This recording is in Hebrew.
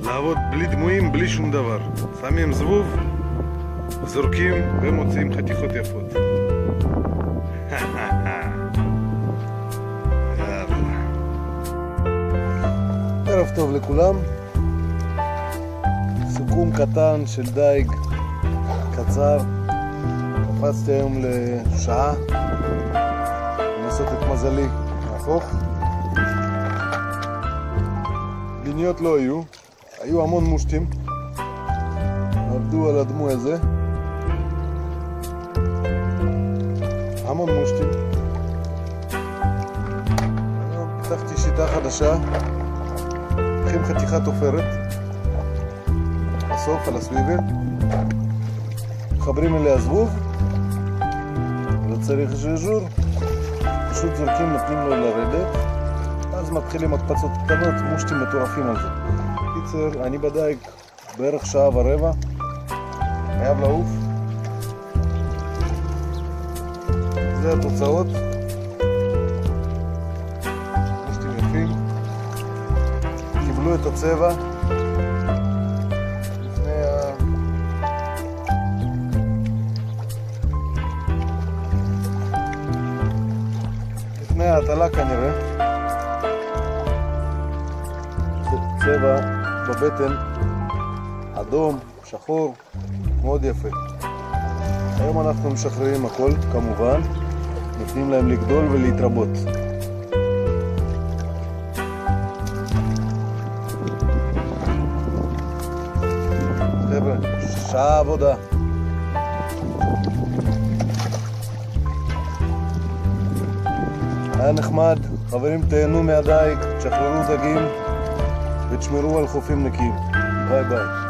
לעבוד בלי דמויים, בלי שום דבר. שמים זבוב, זורקים ומוציאים חתיכות יפות. ערב טוב לכולם. סיכום קטן של דייג קצר. קפצתי היום לשעה לנסות את מזלי להפוך. ביניות לא היו המון מושטים, עבדו על הדמוי הזה, המון מושטים. פיתחתי שיטה חדשה, לוקחים חתיכת עופרת בסוף על הסביבל, מחברים אליה זבוב, לא צריך ז'ז'ור, פשוט זורקים, נותנים לו לרדת, אז מתחילים הקפצות קטנות, מושטים מטורפים על זה. קיצר, אני בדייג בערך שעה ורבע, חייב לעוף. זה התוצאות, מושטים יפים, קיבלו את הצבע לפני ההטלה כנראה. צבע בבטן אדום, שחור, מאוד יפה. היום אנחנו משחררים הכל כמובן, נותנים להם לגדול ולהתרבות. חבר'ה, שעה עבודה. היה נחמד, חברים, תהנו מהדייג, תשחררו דגים ותשמרו על חופים נקיים. ביי ביי.